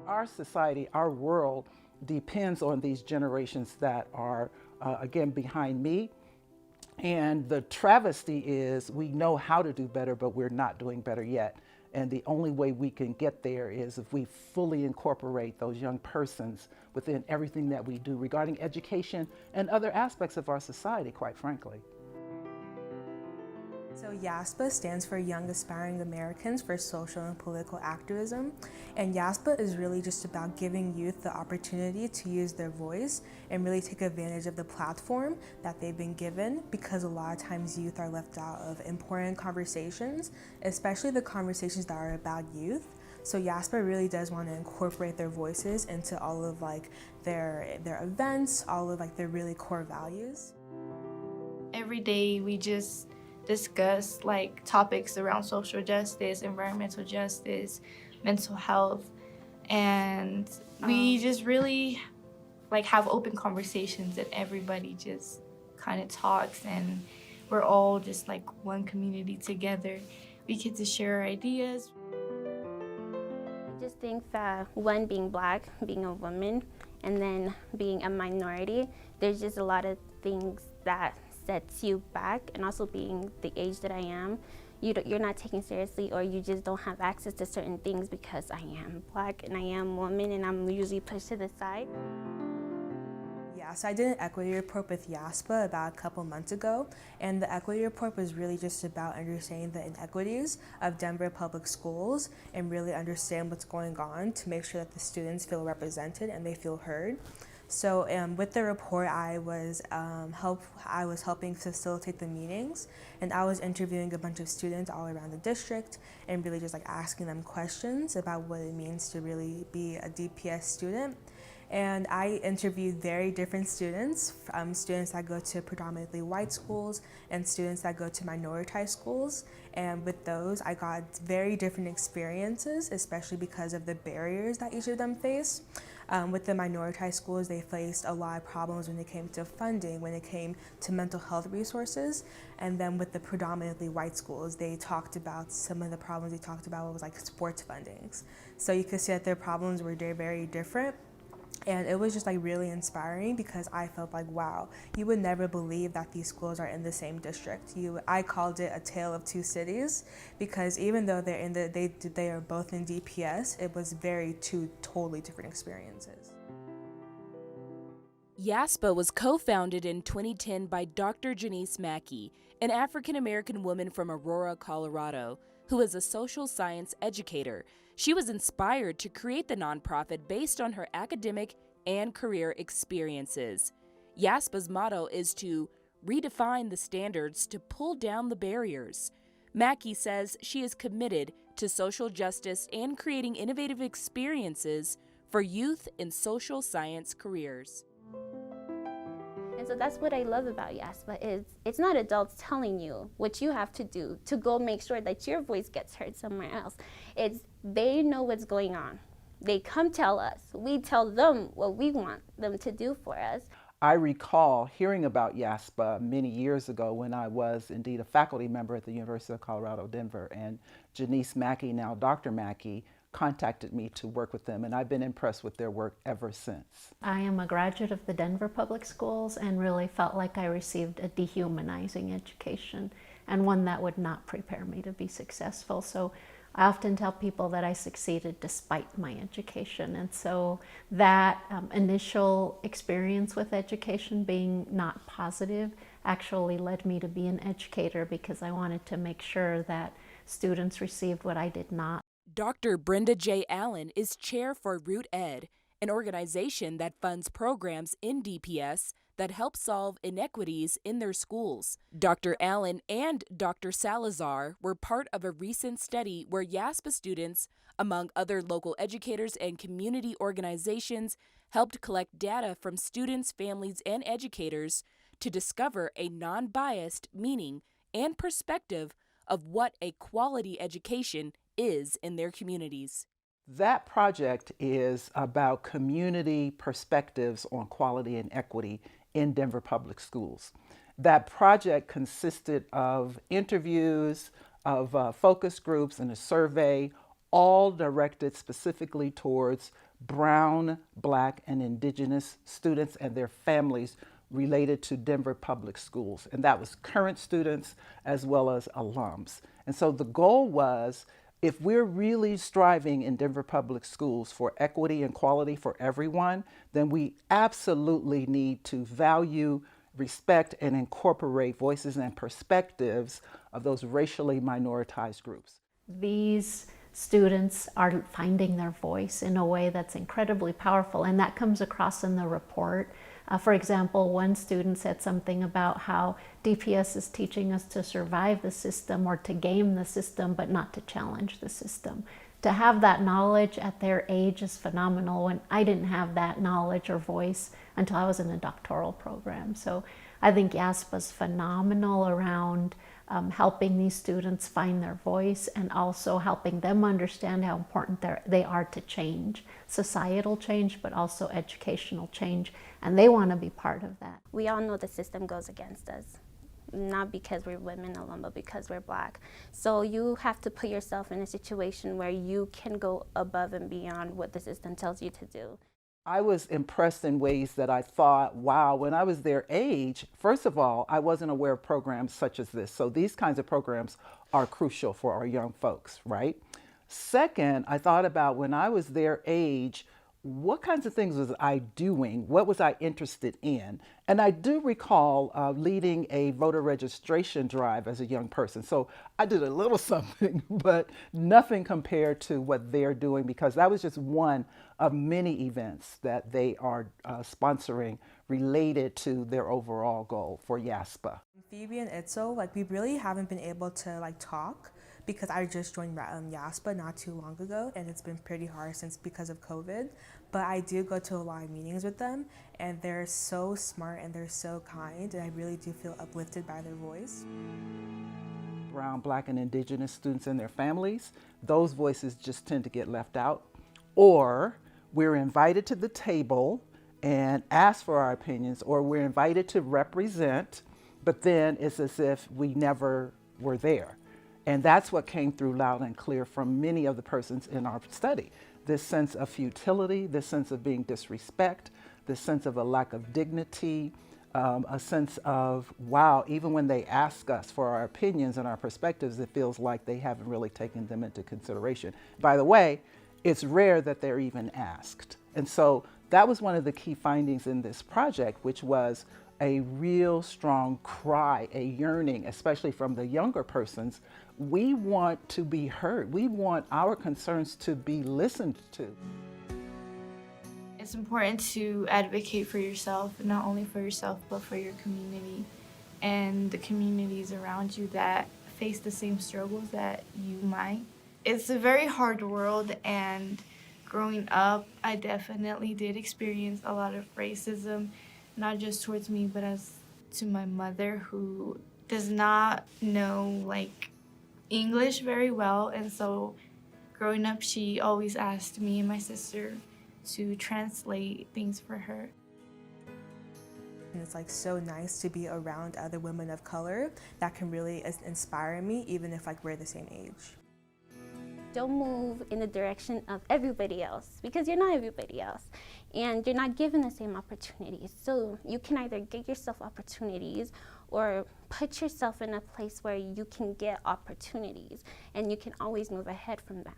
Our society, our world depends on these generations that are, again, behind me. And the travesty is we know how to do better, but we're not doing better yet. And the only way we can get there is if we fully incorporate those young persons within everything that we do regarding education and other aspects of our society, quite frankly. So YASPA stands for Young Aspiring Americans for Social and Political Activism, and YASPA is really just about giving youth the opportunity to use their voice and really take advantage of the platform that they've been given, because a lot of times youth are left out of important conversations, especially the conversations that are about youth. So YASPA really does want to incorporate their voices into all of their events, all of their really core values. Every day we just discuss topics around social justice, environmental justice, mental health, and we just really have open conversations, and everybody just kind of talks, and we're all just one community together. We get to share our ideas. I just think that one, being Black, being a woman, and then being a minority, there's just a lot of things that sets you back, and also being the age that I am, you're not taken seriously, or you just don't have access to certain things because I am Black and I am woman, and I'm usually pushed to the side. Yeah, so I did an equity report with YASPA about a couple months ago, and the equity report was really just about understanding the inequities of Denver public schools and really understand what's going on to make sure that the students feel represented and they feel heard. So with the report, I was helping facilitate the meetings, and I was interviewing a bunch of students all around the district and really just asking them questions about what it means to really be a DPS student. And I interviewed very different students, students that go to predominantly white schools and students that go to minoritized schools. And with those, I got very different experiences, especially because of the barriers that each of them face. With the minoritized schools, they faced a lot of problems when it came to funding, when it came to mental health resources. And then with the predominantly white schools, they talked about some of the problems they talked about was sports fundings. So you could see that their problems were very different. And it was just really really because I felt wow, you would never believe that these schools are in the same district. I called it a tale of two cities, because even though they are both in DPS, it was two totally different experiences. YASPA was co-founded in 2010 by Dr. Janice Mackey, an African-American woman from Aurora, Colorado, who is a social science educator. She was inspired to create the nonprofit based on her academic and career experiences. YASPA's motto is to redefine the standards to pull down the barriers. Mackey says she is committed to social justice and creating innovative experiences for youth in social science careers. And so that's what I love about YASPA is it's not adults telling you what you have to do to go make sure that your voice gets heard somewhere else. It's they know what's going on. They come tell us. We tell them what we want them to do for us. I recall hearing about YASPA many years ago when I was indeed a faculty member at the University of Colorado, Denver, and Janice Mackey, now Dr. Mackey, contacted me to work with them, and I've been impressed with their work ever since. I am a graduate of the Denver Public Schools and really felt like I received a dehumanizing education, and one that would not prepare me to be successful. So I often tell people that I succeeded despite my education, and so that initial experience with education being not positive actually led me to be an educator, because I wanted to make sure that students received what I did not. Dr. Brenda J. Allen is chair for Root Ed, an organization that funds programs in DPS that help solve inequities in their schools. Dr. Allen and Dr. Salazar were part of a recent study where YASPA students, among other local educators and community organizations, helped collect data from students, families, and educators to discover a non-biased meaning and perspective of what a quality education is in their communities. That project is about community perspectives on quality and equity in Denver Public Schools. That project consisted of interviews, of focus groups, and a survey all directed specifically towards Brown, Black, and Indigenous students and their families related to Denver Public Schools. And that was current students as well as alums. And so the goal was, if we're really striving in Denver Public Schools for equity and quality for everyone, then we absolutely need to value, respect, and incorporate voices and perspectives of those racially minoritized groups. These students are finding their voice in a way that's incredibly powerful, and that comes across in the report. For example, one student said something about how DPS is teaching us to survive the system or to game the system, but not to challenge the system. To have that knowledge at their age is phenomenal, when I didn't have that knowledge or voice until I was in a doctoral program. So I think YASPA is phenomenal around helping these students find their voice, and also helping them understand how important they are to change, societal change, but also educational change, and they want to be part of that. We all know the system goes against us, not because we're women alone, but because we're Black. So you have to put yourself in a situation where you can go above and beyond what the system tells you to do. I was impressed in ways that I thought, wow, when I was their age, first of all, I wasn't aware of programs such as this. So these kinds of programs are crucial for our young folks, right? Second, I thought about, when I was their age, what kinds of things was I doing? What was I interested in? And I do recall leading a voter registration drive as a young person. So I did a little something, but nothing compared to what they're doing, because that was just one of many events that they are sponsoring related to their overall goal for YASPA. Phoebe and Itzel, we really haven't been able to talk, because I just joined YASPA not too long ago, and it's been pretty hard because of COVID. But I do go to a lot of meetings with them, and they're so smart and they're so kind, and I really do feel uplifted by their voice. Brown, Black, and Indigenous students and their families, those voices just tend to get left out. Or we're invited to the table and ask for our opinions, or we're invited to represent, but then it's as if we never were there. And that's what came through loud and clear from many of the persons in our study. This sense of futility, this sense of being disrespect, this sense of a lack of dignity, a sense of, wow, even when they ask us for our opinions and our perspectives, it feels like they haven't really taken them into consideration. By the way, it's rare that they're even asked. And so that was one of the key findings in this project, which was a real strong cry, a yearning, especially from the younger persons. We want to be heard. We want our concerns to be listened to. It's important to advocate for yourself, not only for yourself, but for your community and the communities around you that face the same struggles that you might. It's a very hard world, and growing up, I definitely did experience a lot of racism, not just towards me, but as to my mother, who does not know English very well. And so growing up, she always asked me and my sister to translate things for her. And it's so nice to be around other women of color that can really inspire me, even if we're the same age. Don't move in the direction of everybody else, because you're not everybody else, and you're not given the same opportunities. So you can either get yourself opportunities or put yourself in a place where you can get opportunities, and you can always move ahead from that.